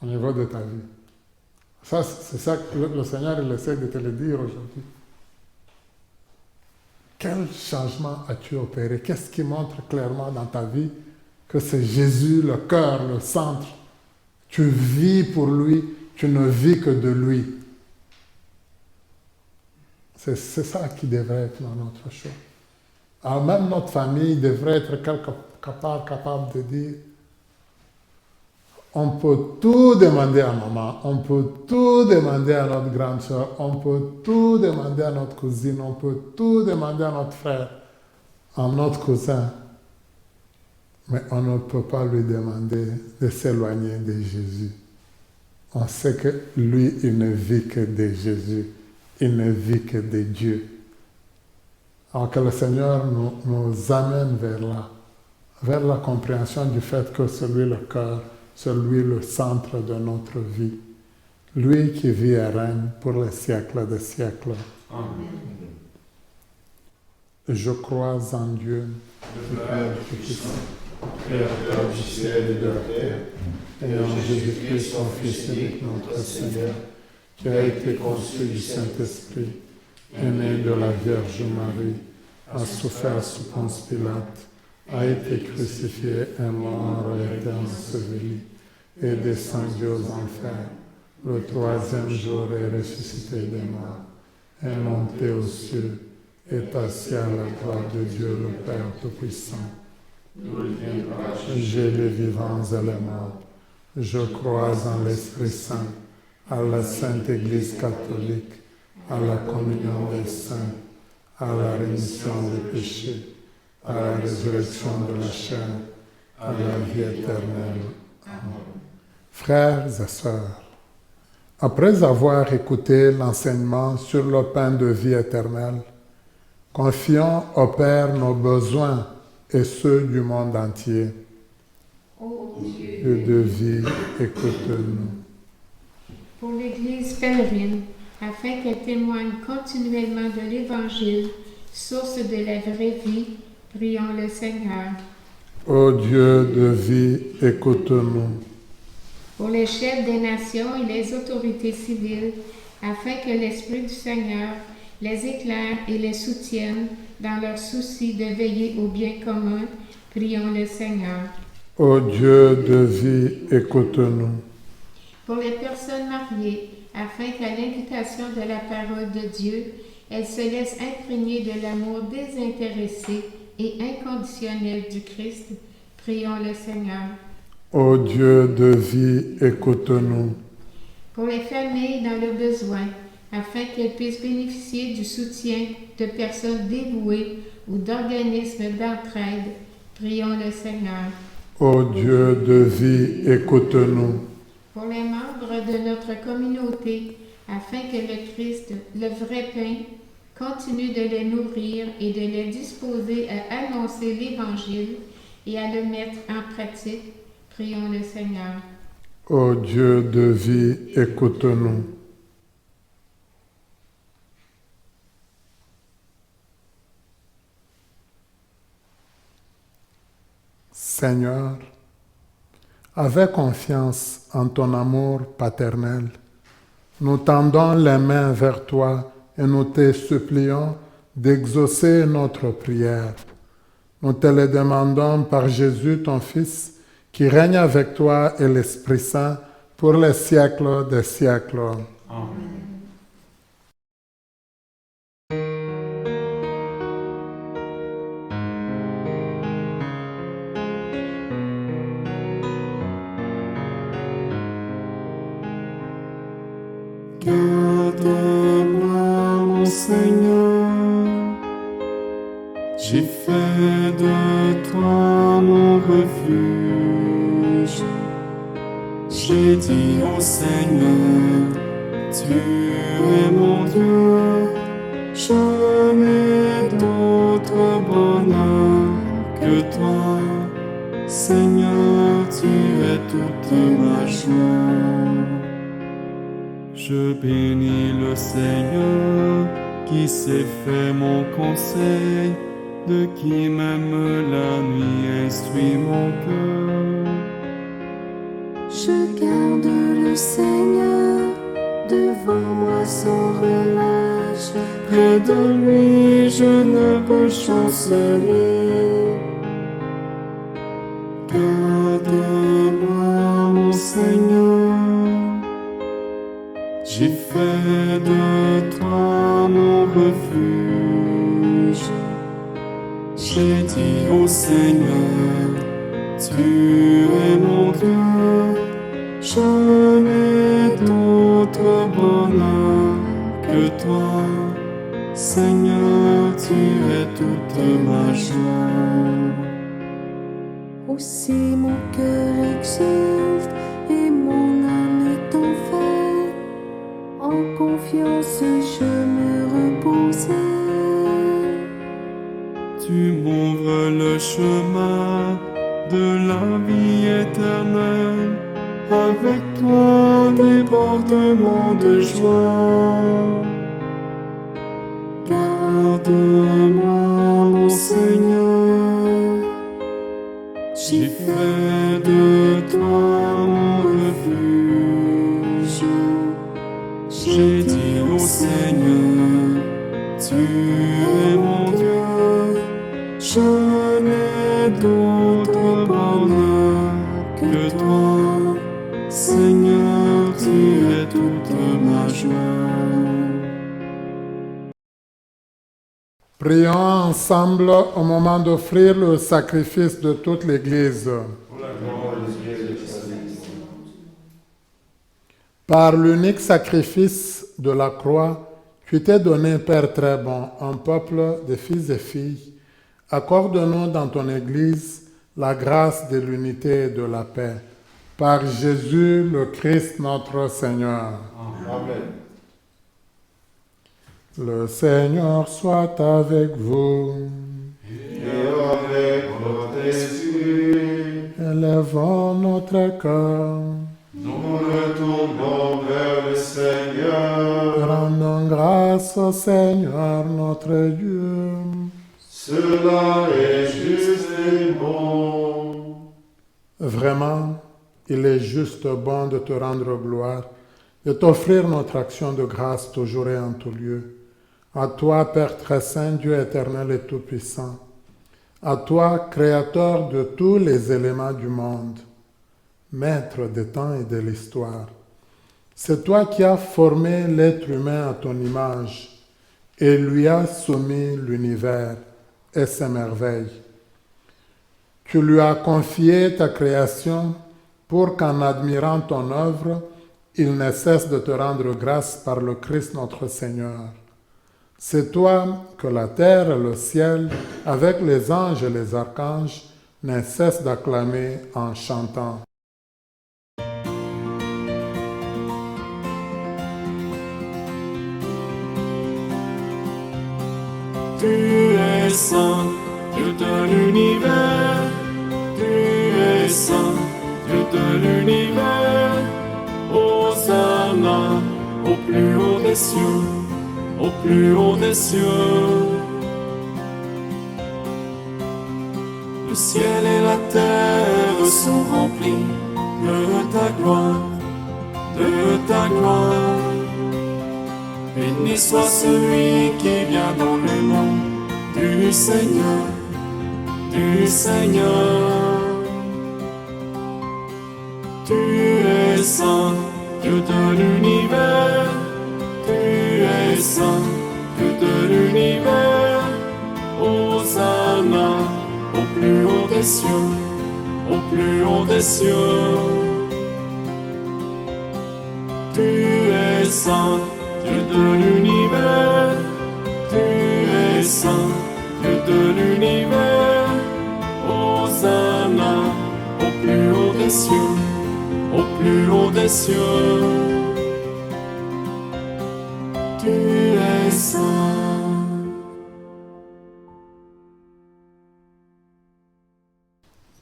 au niveau de ta vie. Ça, c'est ça que le Seigneur il essaie de te le dire aujourd'hui. Quel changement as-tu opéré? Qu'est-ce qui montre clairement dans ta vie que c'est Jésus, le cœur, le centre? Tu vis pour lui, tu ne vis que de lui. C'est ça qui devrait être dans notre choix. Alors même notre famille devrait être capable de dire, on peut tout demander à maman, on peut tout demander à notre grande soeur, on peut tout demander à notre cousine, on peut tout demander à notre frère, à notre cousin. Mais on ne peut pas lui demander de s'éloigner de Jésus. On sait que lui, il ne vit que de Jésus. Il ne vit que de Dieu. Alors que le Seigneur nous amène vers la compréhension du fait que c'est lui le cœur, c'est lui le centre de notre vie. Lui qui vit et règne pour les siècles des siècles. Amen. Je crois en Dieu, le Père Tout-Puissant, Créateur du ciel et de la terre, et en Jésus-Christ, son Fils unique, notre Seigneur, qui a été conçu du Saint-Esprit, est né de la Vierge Marie, a souffert sous Ponce Pilate, a été crucifié, est mort et été enseveli, et descendu aux enfers. Le troisième jour est ressuscité des morts, est monté aux cieux, est assis à la droite de Dieu le Père Tout-Puissant. J'ai les vivants et les morts. Je crois en l'Esprit Saint, à la Sainte Église catholique, à la communion des saints, à la rémission des péchés, à la résurrection de la chair, à la vie éternelle. Amen. Frères et sœurs, après avoir écouté l'enseignement sur le pain de vie éternelle, confions au Père nos besoins et ceux du monde entier. Ô Dieu de vie, écoute-nous. Pour l'Église pèlerine, afin qu'elle témoigne continuellement de l'Évangile, source de la vraie vie, prions le Seigneur. Ô Dieu de vie, écoute-nous. Pour les chefs des nations et les autorités civiles, afin que l'Esprit du Seigneur les éclaire et les soutienne dans leur souci de veiller au bien commun, prions le Seigneur. Ô Dieu de vie, écoute-nous. Pour les personnes mariées, afin qu'à l'invitation de la parole de Dieu, elles se laissent imprégner de l'amour désintéressé et inconditionnel du Christ, prions le Seigneur. Ô Dieu de vie, écoute-nous. Pour les familles dans le besoin, afin qu'elles puissent bénéficier du soutien de personnes dévouées ou d'organismes d'entraide, prions le Seigneur. Ô Dieu de vie, écoute-nous. Pour les membres de notre communauté, afin que le Christ, le vrai pain, continue de les nourrir et de les disposer à annoncer l'Évangile et à le mettre en pratique, prions le Seigneur. Ô Dieu de vie, écoute-nous. Seigneur, avec confiance en ton amour paternel, nous tendons les mains vers toi et nous te supplions d'exaucer notre prière. Nous te le demandons par Jésus, ton Fils, qui règne avec toi et l'Esprit Saint pour les siècles des siècles. Amen. Garde-moi, mon Seigneur, j'ai fait de toi mon refuge. J'ai dit au Seigneur, tu es mon Dieu, je n'ai d'autre bonheur que toi. Seigneur, tu es toute ma joie. Je bénis le Seigneur qui s'est fait mon conseil, de qui même la nuit instruit mon cœur. Je garde le Seigneur devant moi sans relâche. Près de lui, je ne peux chanceler. Garde-moi, mon Seigneur, j'ai fait de toi mon refuge. J'ai dit au Seigneur, tu es mon Dieu, je n'ai d'autre bonheur que toi. Seigneur, tu es toute ma joie. Aussi mon cœur exulte et mon âme est en fête. En confiance je me reposais. Tu m'ouvres le chemin de la vie éternelle. Avec toi, débordement de joie. Garde-moi, mon Seigneur, j'ai fait de toi mon refuge. J'ai dit au Seigneur, tu es mon Dieu, je n'ai d'autre bonheur que toi. Seigneur, tu es toute ma joie. Prions ensemble au moment d'offrir le sacrifice de toute l'Église. Par l'unique sacrifice de la croix, tu t'es donné, Père très bon, un peuple de fils et filles. Accorde-nous dans ton Église la grâce de l'unité et de la paix. Par Jésus le Christ notre Seigneur. Amen. Le Seigneur soit avec vous. Et avec votre esprit, Élevons notre cœur. nous retournons vers le Seigneur. Rendons grâce au Seigneur notre Dieu. Cela est juste et bon. Vraiment, il est juste bon de te rendre gloire, de t'offrir notre action de grâce toujours et en tout lieu. À toi, Père très saint, Dieu éternel et tout-puissant. À toi, Créateur de tous les éléments du monde, Maître des temps et de l'histoire. C'est toi qui as formé l'être humain à ton image et lui as soumis l'univers et ses merveilles. Tu lui as confié ta création pour qu'en admirant ton œuvre, il ne cesse de te rendre grâce par le Christ notre Seigneur. C'est toi que la terre et le ciel, avec les anges et les archanges, ne cessent d'acclamer en chantant. Tu es saint, Dieu de l'univers. Tu es saint, Dieu de l'univers. Hosanna au plus haut des cieux, au plus haut des cieux. Le ciel et la terre sont remplis de ta gloire, de ta gloire. Béni soit celui qui vient dans le nom du Seigneur, du Seigneur. Tu es saint, Dieu de l'univers, tu es saint, Dieu de l'univers. Hosanna au plus haut des cieux, au plus haut des cieux. Tu es saint, Dieu de l'univers, tu es saint, Dieu de l'univers. Hosanna au plus haut des cieux, au plus haut des cieux. Tu es saint.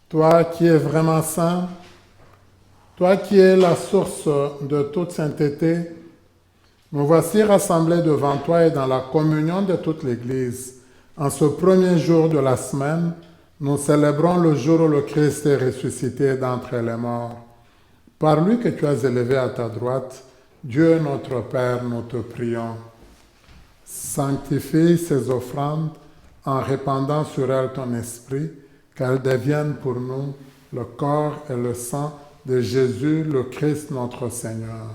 Toi qui es vraiment saint, toi qui es la source de toute sainteté, nous voici rassemblés devant toi et dans la communion de toute l'Église. En ce premier jour de la semaine, nous célébrons le jour où le Christ est ressuscité d'entre les morts. Par lui que tu as élevé à ta droite, Dieu notre Père, nous te prions. Sanctifie ces offrandes en répandant sur elles ton esprit, qu'elles deviennent pour nous le corps et le sang de Jésus, le Christ notre Seigneur.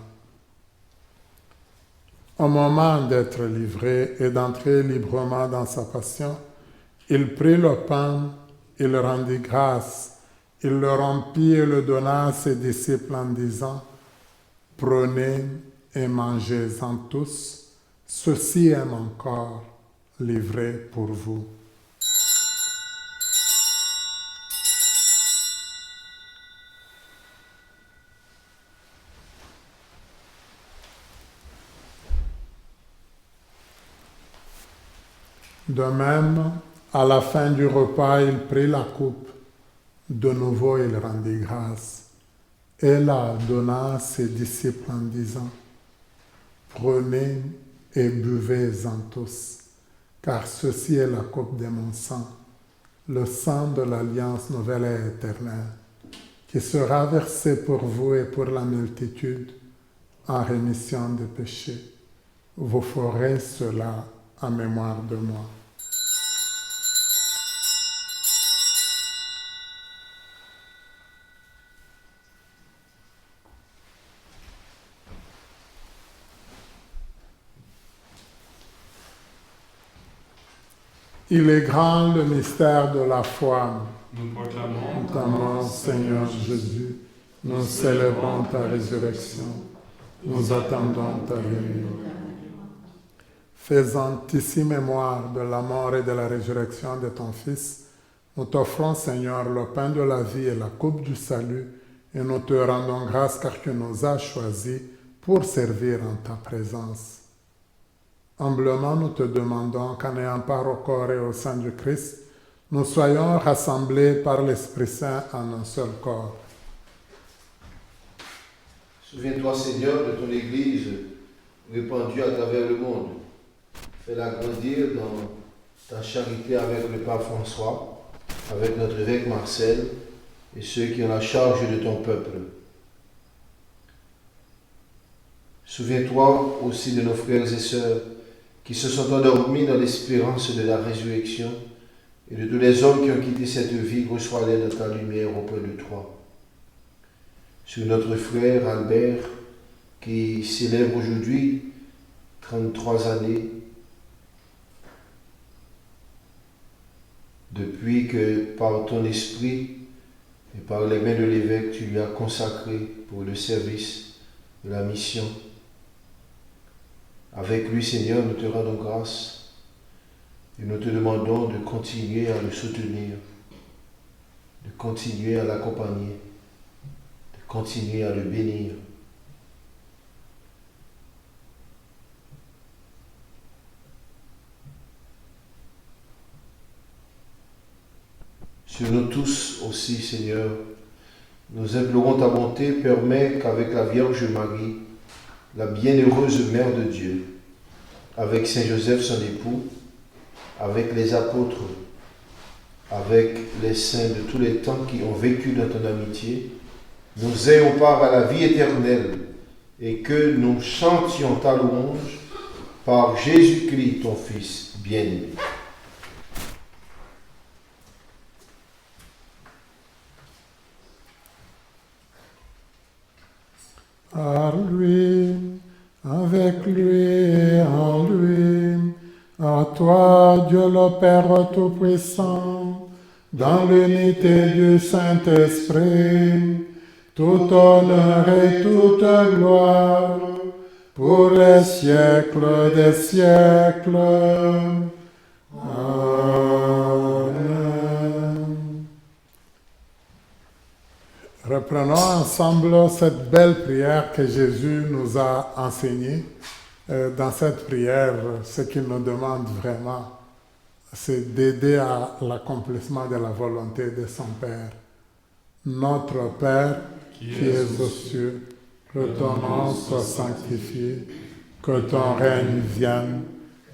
Au moment d'être livré et d'entrer librement dans sa passion, il prit le pain, il rendit grâce, il le rompit et le donna à ses disciples en disant « Prenez et mangez-en tous, ceci est mon corps livré pour vous. » De même, à la fin du repas, il prit la coupe. De nouveau, il rendit grâce et la donna à ses disciples en disant « Prenez et buvez-en tous, car ceci est la coupe de mon sang, le sang de l'alliance nouvelle et éternelle, qui sera versé pour vous et pour la multitude en rémission des péchés. Vous ferez cela en mémoire de moi. » Il est grand le mystère de la foi. Nous proclamons Ta mort, Seigneur Jésus. Nous célébrons ta résurrection. Nous attendons ta venue. Faisant ici mémoire de la mort et de la résurrection de ton Fils, nous t'offrons, Seigneur, le pain de la vie et la coupe du salut, et nous te rendons grâce car tu nous as choisis pour servir en ta présence. Humblement, nous te demandons qu'en ayant part au corps et au sang du Christ, nous soyons rassemblés par l'Esprit Saint en un seul corps. Souviens-toi, Seigneur, de ton Église répandue à travers le monde. Fais-la grandir dans ta charité avec le pape François, avec notre évêque Marcel et ceux qui ont la charge de ton peuple. Souviens-toi aussi de nos frères et sœurs qui se sont endormis dans l'espérance de la résurrection et de tous les hommes qui ont quitté cette vie, reçois-les dans ta lumière auprès de toi. Sur notre frère Albert qui célèbre aujourd'hui 33 années depuis que par ton esprit et par les mains de l'évêque tu lui as consacré pour le service de la mission. Avec lui, Seigneur, nous te rendons grâce et nous te demandons de continuer à le soutenir, de continuer à l'accompagner, de continuer à le bénir. Sur nous tous aussi, Seigneur, nous implorons ta bonté, permets qu'avec la Vierge Marie, la bienheureuse Mère de Dieu, avec Saint Joseph son époux, avec les apôtres, avec les saints de tous les temps qui ont vécu dans ton amitié, nous ayons part à la vie éternelle et que nous chantions ta louange par Jésus-Christ, ton Fils bien-aimé. Par lui, avec lui et en lui, à toi, Dieu le Père Tout-Puissant, dans l'unité du Saint-Esprit, tout honneur et toute gloire, pour les siècles des siècles. Amen. Reprenons ensemble cette belle prière que Jésus nous a enseignée. Dans cette prière, ce qu'il nous demande vraiment, c'est d'aider à l'accomplissement de la volonté de son Père. Notre Père, qui es aux cieux, que ton nom soit sanctifié, que ton règne vienne,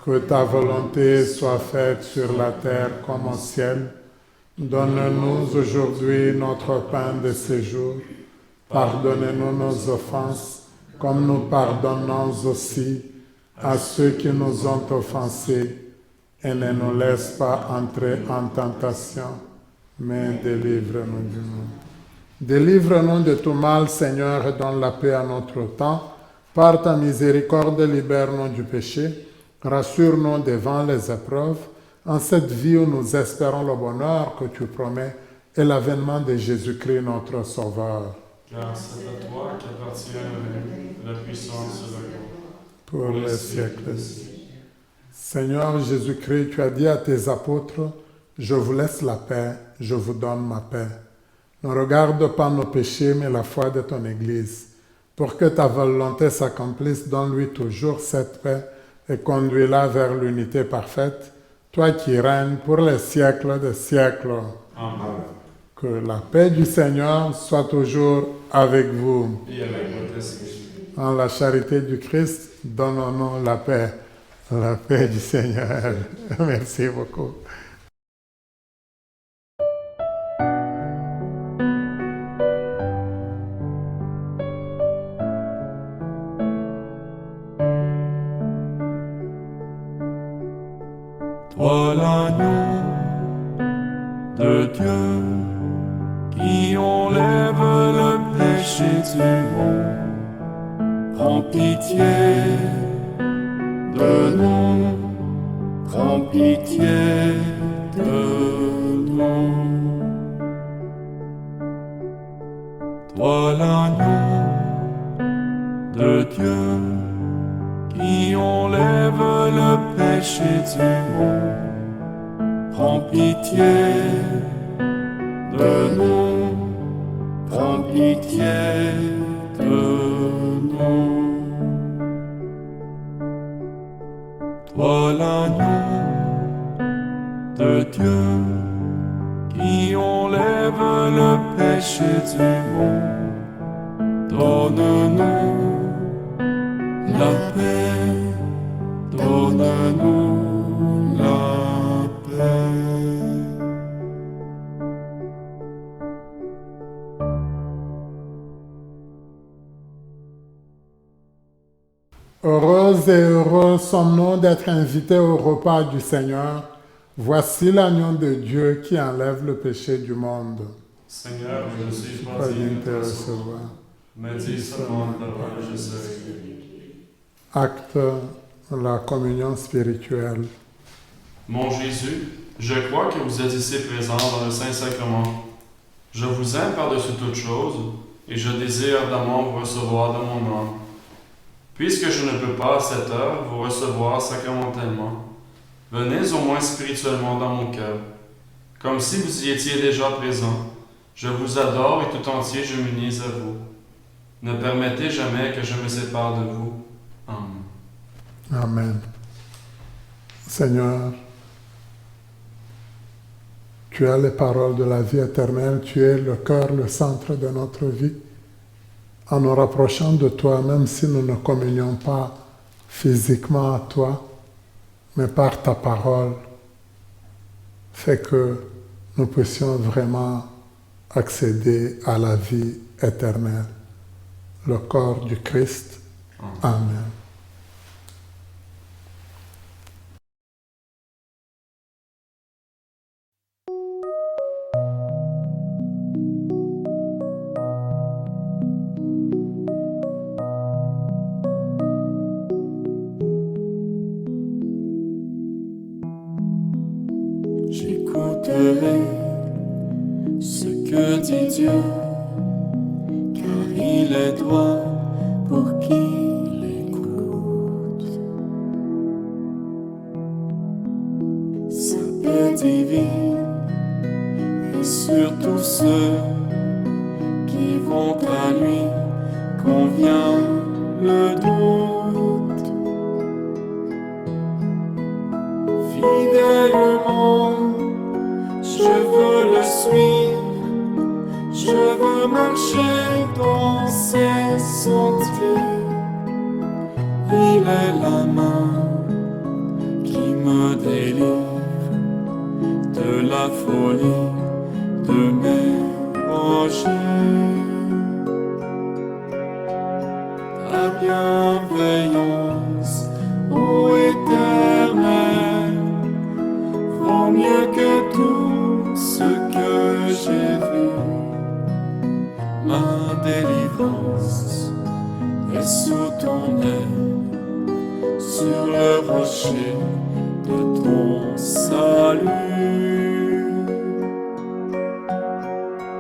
que ta volonté soit faite sur la terre comme au ciel. Donne-nous aujourd'hui notre pain de ce jour. Pardonnez-nous nos offenses, comme nous pardonnons aussi à ceux qui nous ont offensés. Et ne nous laisse pas entrer en tentation, mais délivre-nous du mal. Délivre-nous de tout mal, Seigneur, et donne la paix à notre temps. Par ta miséricorde, libère-nous du péché. Rassure-nous devant les épreuves. En cette vie où nous espérons le bonheur que tu promets et l'avènement de Jésus-Christ, notre Sauveur. Car c'est à toi qu'appartient la puissance et la gloire. Pour les siècles. Seigneur Jésus-Christ, tu as dit à tes apôtres, je vous laisse la paix, je vous donne ma paix. Ne regarde pas nos péchés, mais la foi de ton Église. Pour que ta volonté s'accomplisse, donne-lui toujours cette paix et conduis-la vers l'unité parfaite, toi qui règnes pour les siècles des siècles. Amen. Que la paix du Seigneur soit toujours avec vous. Et avec votre esprit. En la charité du Christ, donnons-nous la paix du Seigneur. Merci beaucoup. Toi l'agneau de Dieu qui enlève le péché du monde, prends pitié de nous, prends pitié de nous. Toi l'agneau de Dieu qui enlève le péché du monde, prends pitié de nous, prends pitié de nous. Toi l'agneau de Dieu qui enlève le péché du monde, donne-nous la paix, donne-nous la paix. Heureuses et heureux sommes-nous d'être invités au repas du Seigneur. Voici l'agneau de Dieu qui enlève le péché du monde. Seigneur, je ne suis Pas pas digne digne de de te te recevoir. mais dis seulement une parole, je serai guéri. Acte de la communion spirituelle. Mon Jésus, je crois que vous êtes ici présent dans le Saint-Sacrement. Je vous aime par-dessus toute chose et je désire ardemment vous recevoir dans mon âme. Puisque je ne peux pas à cette heure vous recevoir sacramentellement, venez au moins spirituellement dans mon cœur. Comme si vous y étiez déjà présent, je vous adore et tout entier je m'unis à vous. Ne permettez jamais que je me sépare de vous. Amen. Amen. Seigneur, tu as les paroles de la vie éternelle, tu es le cœur, le centre de notre vie. En nous rapprochant de toi, même si nous ne communions pas physiquement à toi, mais par ta parole, fais que nous puissions vraiment accéder à la vie éternelle, le corps du Christ. Amen. J'écouterai ce que dit Dieu, car il est droit pour qui l'écoute. Sa paix divine et sur tous ceux qui vont à lui convient le doute. Fidèlement, je veux le suivre, je veux marcher dans ses sentiers. Il est la main qui me délivre de la folie de mes rochers. Ta bienveillance, ô Éternel, vaut mieux que tout ce que j'ai vu. Ma délivrance est sous ton aile, sur le rocher de ton salut.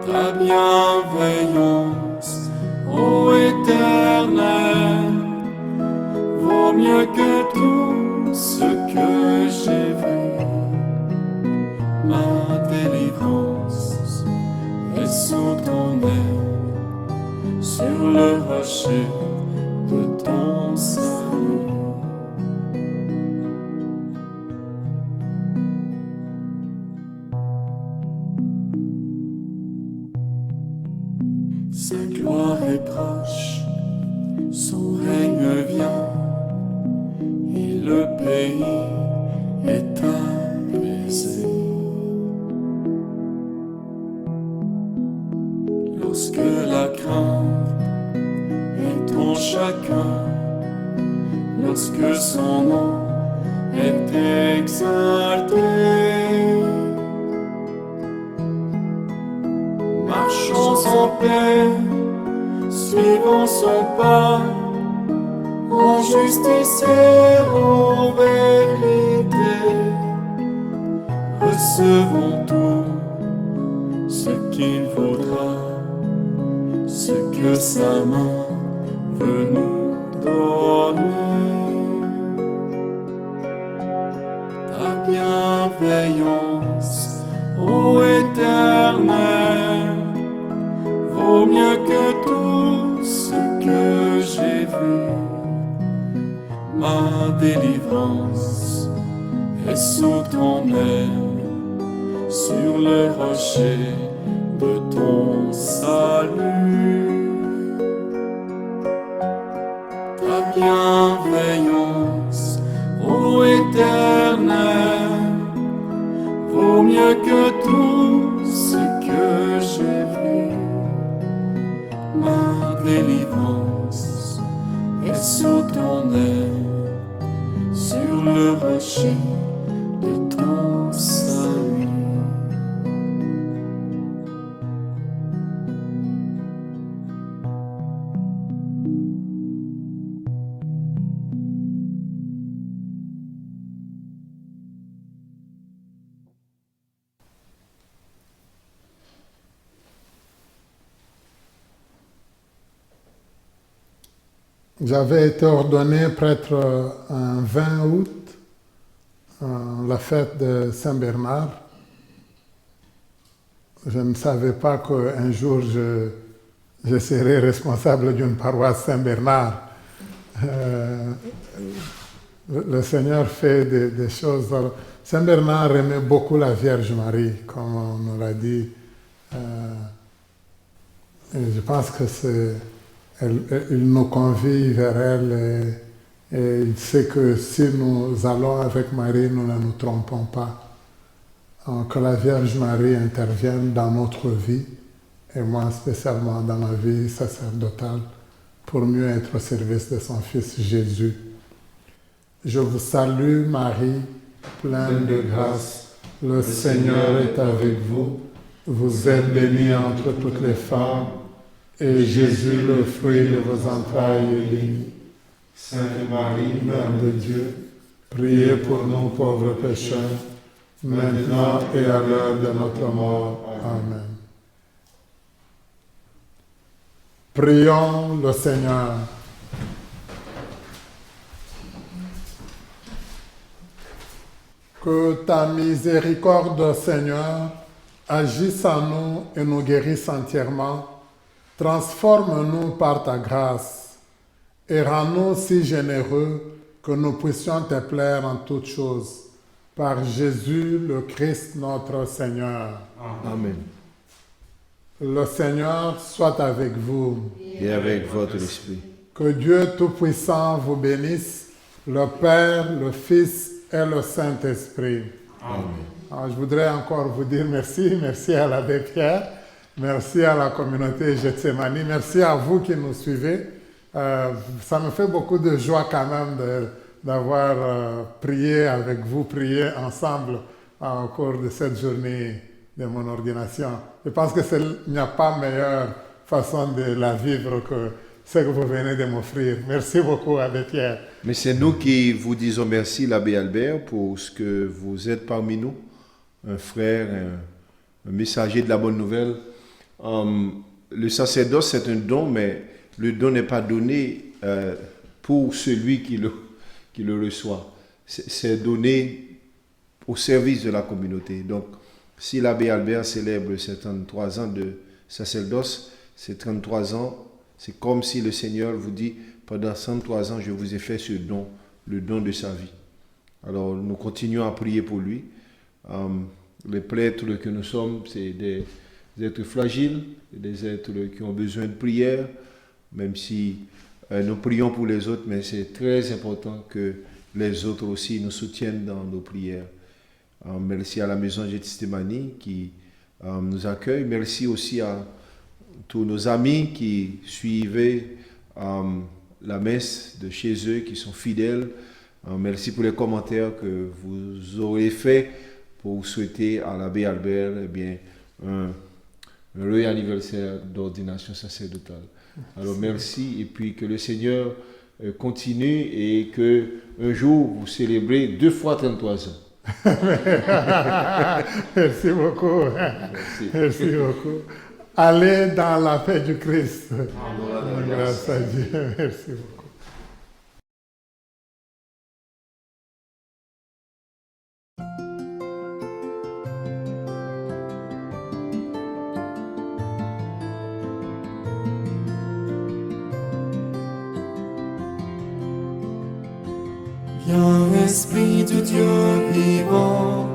Ta bienveillance, ô Éternel, vaut mieux que tout ce que j'ai vu. Ma délivrance est sous ton aile, sur le rocher de ton salut. Sa gloire est proche, son règne vient, et le pays est apaisé. Lorsque la crainte est en chacun, lorsque son nom est exalté, marchons en paix, suivons son pas, en justice et en vérité. Recevons tout ce qu'il vaudra, ce que sa main veut nous donner. Ta bienveillance, ô Éternel, vaut mieux que tout ce que j'ai vu. Ma délivrance est sous ton aile, sur le rocher de ton salut. Ta bienveillance, ô Éternel, vaut mieux que tout ce que j'ai vu. Ma délivrance est sous ton aile, sur le rocher de ton salut. J'avais été ordonné prêtre un 20 août, la fête de Saint-Bernard. Je ne savais pas qu'un jour je serais responsable d'une paroisse Saint-Bernard. Le Seigneur fait des choses. Saint-Bernard aimait beaucoup la Vierge Marie, comme on nous l'a dit. Et je pense que il nous convie vers elle et il sait que si nous allons avec Marie, nous ne nous trompons pas. que la Vierge Marie intervienne dans notre vie, et moi spécialement dans ma vie sacerdotale, pour mieux être au service de son Fils Jésus. Je vous salue Marie, pleine de grâce, le Seigneur est avec vous. Vous êtes bénie entre toutes les femmes, et Jésus, le fruit de vos entrailles, est béni. Sainte Marie, Mère de Dieu, priez pour nous pauvres pécheurs, maintenant et à l'heure de notre mort. Amen. Prions le Seigneur. Que ta miséricorde, Seigneur, agisse en nous et nous guérisse entièrement. Transforme-nous par ta grâce et rends-nous si généreux que nous puissions te plaire en toutes choses. Par Jésus le Christ notre Seigneur. Amen. Le Seigneur soit avec vous. Et avec votre esprit. Que Dieu Tout-Puissant vous bénisse, le Père, le Fils et le Saint-Esprit. Amen. Alors, je voudrais encore vous dire merci. Merci à l'abbé Pierre. Merci à la communauté Gethsemane. Merci à vous qui nous suivez. Ça me fait beaucoup de joie quand même d'avoir prié avec vous, prié ensemble au cours de cette journée de mon ordination. Je pense qu'il n'y a pas meilleure façon de la vivre que ce que vous venez de m'offrir. Merci beaucoup, Abbé Pierre. Mais c'est nous qui vous disons merci, l'abbé Albert, pour ce que vous êtes parmi nous, un frère, un messager de la bonne nouvelle. Le sacerdoce, c'est un don, mais le don n'est pas donné pour celui qui le reçoit. C'est donné au service de la communauté. Donc, si l'abbé Albert célèbre ses 33 ans de sacerdoce, ces 33 ans, c'est comme si le Seigneur vous dit, pendant 103 ans, je vous ai fait ce don, le don de sa vie. Alors, nous continuons à prier pour lui. Les prêtres que nous sommes, c'est des êtres fragiles, des êtres qui ont besoin de prière, même si nous prions pour les autres, mais c'est très important que les autres aussi nous soutiennent dans nos prières. Merci à la maison Gethsemane qui nous accueille. Merci aussi à tous nos amis qui suivaient la messe de chez eux, qui sont fidèles. Merci pour les commentaires que vous aurez faits pour souhaiter à l'abbé Albert un heureux anniversaire d'ordination sacerdotale. Alors merci, et puis que le Seigneur continue et que un jour vous célébrez 2 fois 33 ans. Merci beaucoup. Merci. Merci beaucoup. Allez dans la paix du Christ. Grâce à Dieu. Merci beaucoup. Viens, Esprit de Dieu vivant,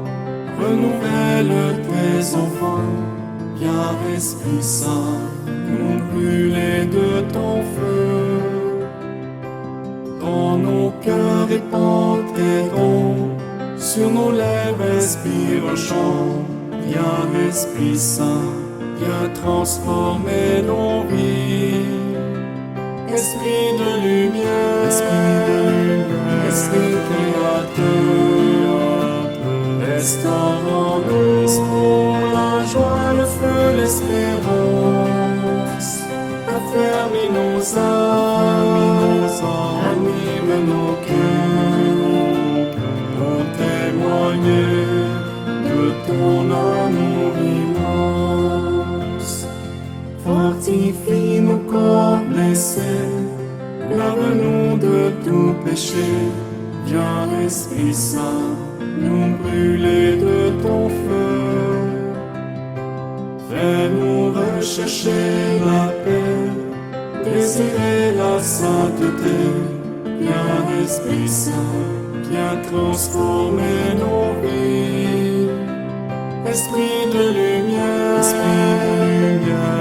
renouvelle tes enfants. Viens, Esprit Saint, nous brûler de ton feu. Dans nos cœurs répand tes dons, sur nos lèvres expire un chant. Viens, Esprit Saint, viens transformer nos vies. Esprit de lumière, Esprit créateur, restaurant-nous pour la joie, le feu, l'espérance. Affermis nos âmes, anime nos cœurs, pour témoigner de ton amour immense. Fortifie nos corps blessés, lave-nous de tout péché. Viens, Esprit Saint, nous brûler de ton feu. Fais-nous rechercher la paix, désirer la sainteté. Viens, Esprit Saint, viens transformer nos vies. Esprit de lumière,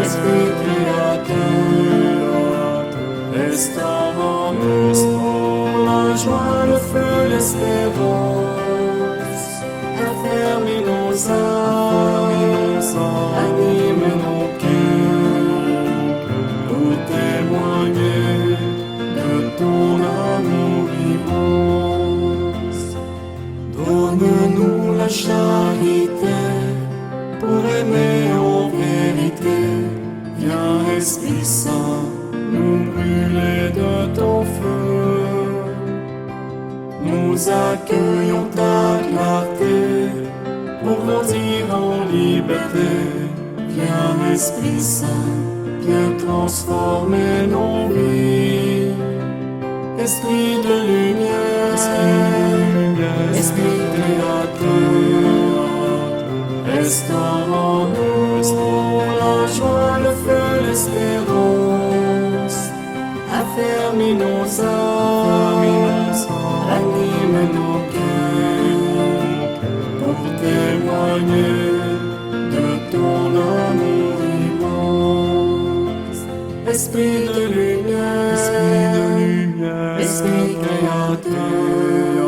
Esprit créateur, restaurant-nous pour la joie, le feu, l'espérance. Affermis nos nos âmes, anime nos cœurs, pour témoigner de ton amour immense. Donne-nous la charité pour aimer en vérité. Viens, Esprit Saint, nous brûler de ton feu. Nous accueillons ta clarté pour grandir en liberté. Viens, Esprit Saint, viens transformer nos vies. Esprit de lumière, Esprit créateur, restaure en nous la joie, le feu, l'espérance. Affermis nos âmes, anime nos cœurs, pour témoigner de ton amour immense. Esprit de lumière, Esprit créateur,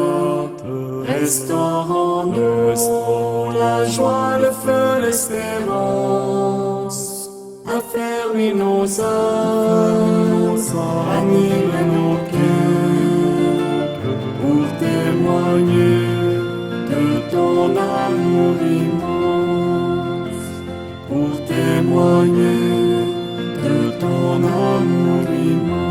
restaure en nous la joie, le feu, l'espérance. Affermis nos âmes, anime nos cœurs, pour témoigner de ton amour immense. Pour témoigner de ton amour immense.